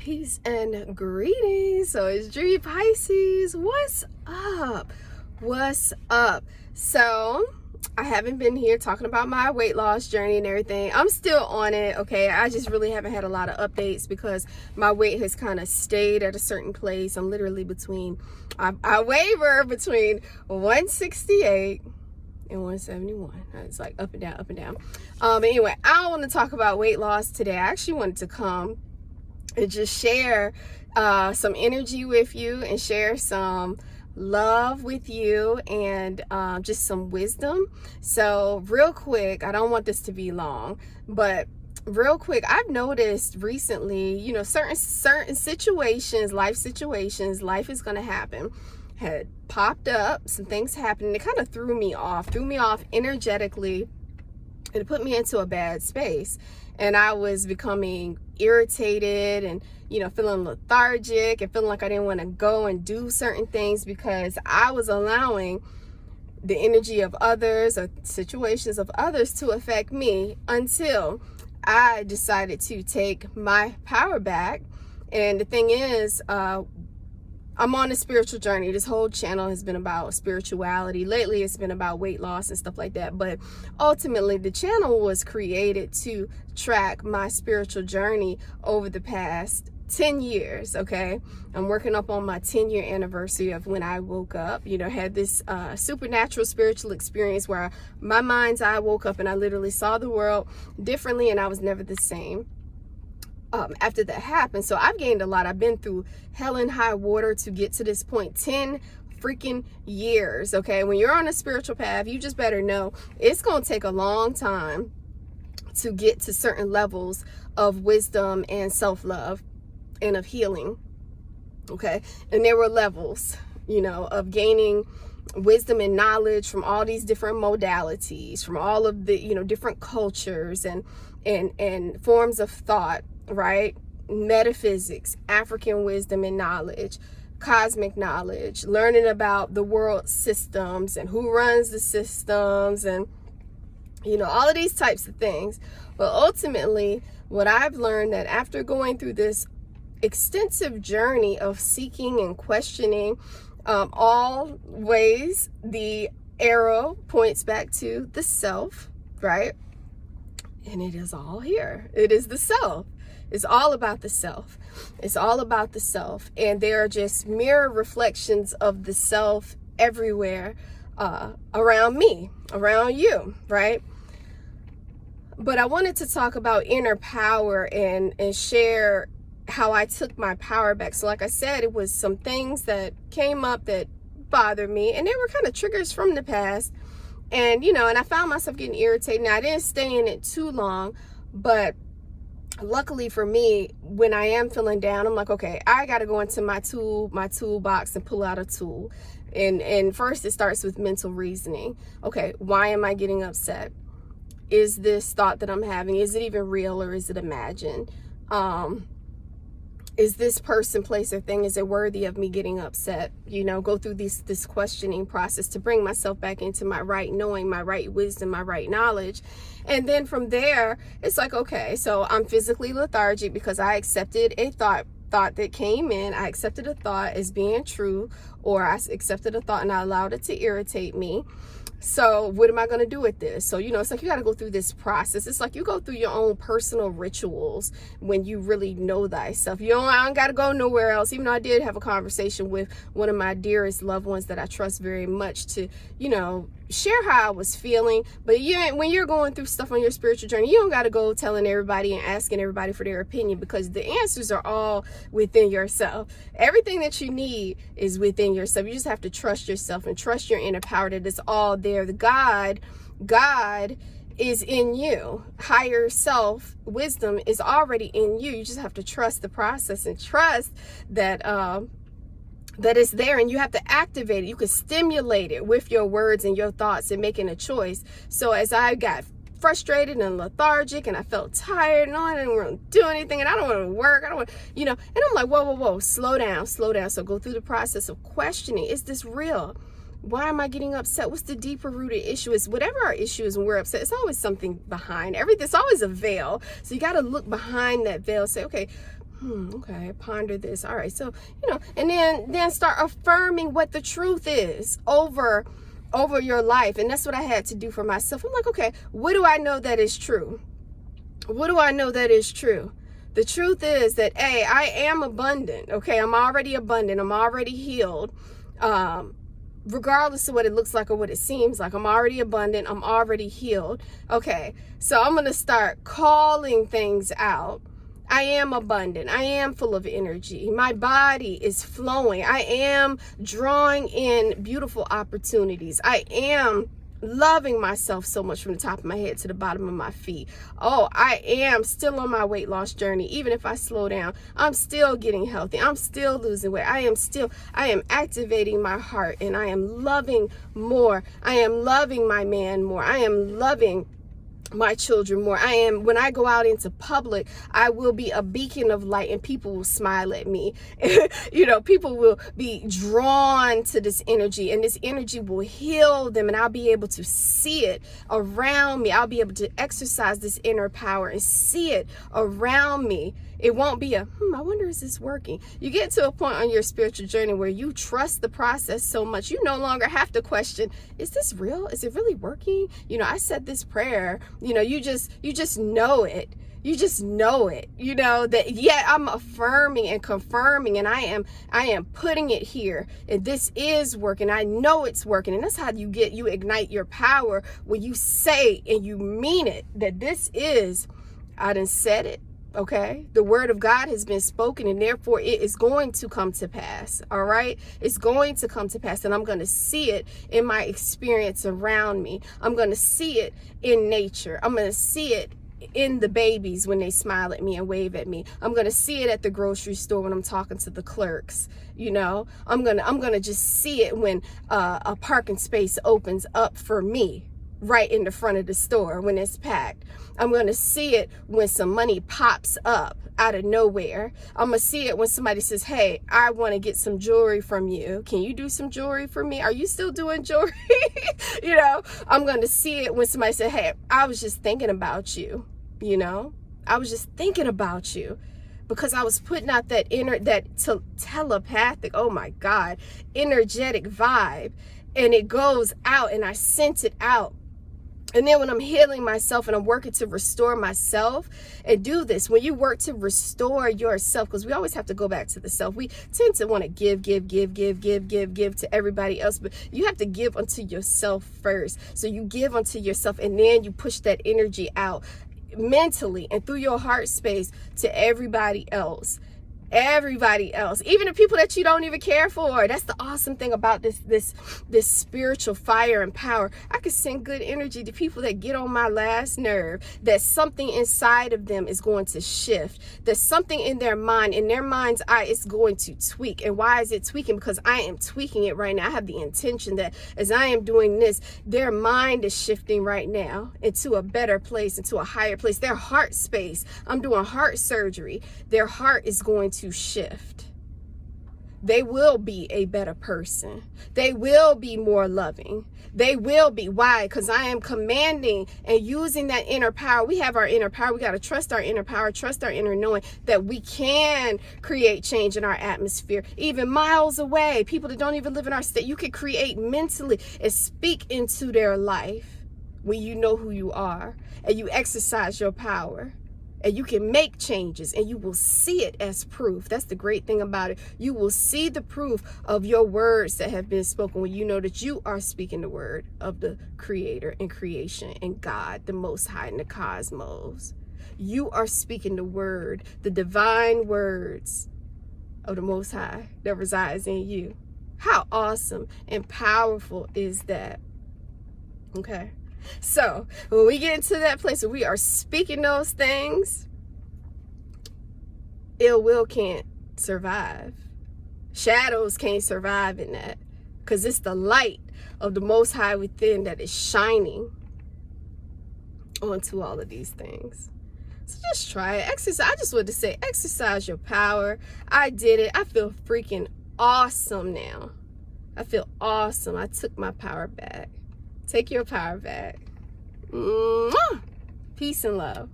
Peace and greetings. So it's Dream Pisces. What's up? What's up? So I haven't been here talking about my weight loss journey and everything. I'm still on it, okay? I just really haven't had a lot of updates because my weight has kind of stayed at a certain place. I'm literally between, I waver between 168 and 171. It's like up and down, up and down. Anyway, I don't want to talk about weight loss today. I actually wanted to come and just share some energy with you and share some love with you and just some wisdom. So real quick, I don't want this to be long, but real quick, I've noticed recently, you know, certain situations, life is going to happen, had popped up, some things happened, it kind of threw me off energetically. It put me into a bad space, and I was becoming irritated and, you know, feeling lethargic and feeling like I didn't want to go and do certain things because I was allowing the energy of others or situations of others to affect me until I decided to take my power back. And the thing is, I'm on a spiritual journey. This whole channel has been about spirituality. Lately, it's been about weight loss and stuff like that. But ultimately, the channel was created to track my spiritual journey over the past 10 years, okay? I'm working up on my 10-year anniversary of when I woke up, you know, had this supernatural spiritual experience where my mind's eye woke up and I literally saw the world differently and I was never the same. After that happened. So I've gained a lot. I've been through hell and high water to get to this point. 10 freaking years, okay? When you're on a spiritual path, you just better know it's going to take a long time to get to certain levels of wisdom and self-love and of healing, okay? And there were levels, you know, of gaining wisdom and knowledge from all these different modalities, from all of the, you know, different cultures and forms of thought, right? Metaphysics, African wisdom and knowledge, cosmic knowledge, learning about the world systems and who runs the systems and, you know, all of these types of things. But ultimately, what I've learned that after going through this extensive journey of seeking and questioning, always the arrow points back to the self, right? And it is all here. It is the self. It's all about the self. It's all about the self. And there are just mirror reflections of the self everywhere around me, around you, right? But I wanted to talk about inner power and share how I took my power back. So like I said, it was some things that came up that bothered me, and they were kind of triggers from the past. And, you know, and I found myself getting irritated. Now, I didn't stay in it too long, but luckily for me, when I am feeling down, I'm like, okay, I got to go into my toolbox and pull out a tool. And first it starts with mental reasoning. Okay, why am I getting upset? Is this thought that I'm having, is it even real or is it imagined? Is this person, place, or thing, is it worthy of me getting upset? You know, go through this questioning process to bring myself back into my right knowing, my right wisdom, my right knowledge. And then from there, it's like, okay, so I'm physically lethargic because I accepted a thought that came in. I accepted a thought as being true, or I accepted a thought and I allowed it to irritate me. So what am I going to do with this? So, you know, it's like you got to go through this process. It's like you go through your own personal rituals when you really know thyself. I don't got to go nowhere else. Even though I did have a conversation with one of my dearest loved ones that I trust very much to, you know, share how I was feeling. But when you're going through stuff on your spiritual journey, you don't got to go telling everybody and asking everybody for their opinion, because the answers are all within yourself. Everything that you need is within yourself. You just have to trust yourself and trust your inner power that it's all there. The God is in you. Higher self wisdom is already in you. You just have to trust the process and trust that that it's there, and you have to activate it. You can stimulate it with your words and your thoughts and making a choice. So as I got frustrated and lethargic and I felt tired and I didn't want to do anything and I don't want to work, I don't want, you know, and I'm like, whoa, slow down. So go through the process of questioning. Is this real? Why am I getting upset? What's the deeper rooted issue? Is whatever our issue is when we're upset, it's always something behind everything. It's always a veil. So you got to look behind that veil, say, okay, Okay, ponder this. All right, so, and then start affirming what the truth is over your life. And that's what I had to do for myself. I'm like, okay, what do I know that is true? What do I know that is true? The truth is that, A, I am abundant. Okay, I'm already abundant. I'm already healed. Regardless of what it looks like or what it seems like, I'm already abundant. I'm already healed. Okay, so I'm going to start calling things out. I am abundant. I am full of energy. My body is flowing. I am drawing in beautiful opportunities. I am loving myself so much from the top of my head to the bottom of my feet. Oh, I am still on my weight loss journey. Even if I slow down, I'm still getting healthy. I'm still losing weight. I am activating my heart, and I am loving more. I am loving my man more. I am loving my children more. When I go out into public, I will be a beacon of light, and people will smile at me. People will be drawn to this energy, and this energy will heal them, and I'll be able to see it around me. I'll be able to exercise this inner power and see it around me. It won't be I wonder, is this working? You get to a point on your spiritual journey where you trust the process so much, you no longer have to question, is this real? Is it really working? I said this prayer, you just know it. You just know it, that I'm affirming and confirming, and I am putting it here, and this is working. I know it's working. And that's how you ignite your power, when you say and you mean it, that this is, I done said it. Okay, the word of God has been spoken, and therefore it is going to come to pass. All right, it's going to come to pass, and I'm going to see it in my experience around me. I'm going to see it in nature. I'm going to see it in the babies when they smile at me and wave at me. I'm going to see it at the grocery store when I'm talking to the clerks. I'm going to just see it when a parking space opens up for me right in the front of the store when it's packed. I'm going to see it when some money pops up out of nowhere. I'm going to see it when somebody says, hey, I want to get some jewelry from you. Can you do some jewelry for me? Are you still doing jewelry? I'm going to see it when somebody said, hey, I was just thinking about you. I was just thinking about you, because I was putting out that telepathic, oh my God, energetic vibe, and it goes out, and I sent it out. And then when I'm healing myself and I'm working to restore myself, and do this, when you work to restore yourself, because we always have to go back to the self. We tend to want to give to everybody else, but you have to give unto yourself first. So you give unto yourself, and then you push that energy out mentally and through your heart space to everybody else. Even the people that you don't even care for. That's the awesome thing about this spiritual fire and power. I can send good energy to people that get on my last nerve, that something inside of them is going to shift, that something in their mind, in their mind's eye, is going to tweak. And why is it tweaking? Because I am tweaking it right now. I have the intention that as I am doing this, their mind is shifting right now into a better place, into a higher place. Their heart space, I'm doing heart surgery. Their heart is going to shift. They will be a better person. They will be more loving. They will be. Why? Because I am commanding and using that inner power. We have our inner power. We got to trust our inner power, trust our inner knowing that we can create change in our atmosphere, even miles away. People that don't even live in our state, you can create mentally and speak into their life when you know who you are and you exercise your power. And you can make changes, and you will see it as proof. That's the great thing about it. You will see the proof of your words that have been spoken when you know that you are speaking the word of the Creator and creation and God, the Most High, in the cosmos. You are speaking the word, the divine words of the Most High that resides in you. How awesome and powerful is that? Okay. So when we get into that place where we are speaking those things, ill will can't survive. Shadows can't survive in that, because it's the light of the Most High within that is shining onto all of these things. So just try it. Exercise. I just wanted to say, exercise your power. I did it. I feel freaking awesome now. I feel awesome. I took my power back. Take your power back. Peace and love.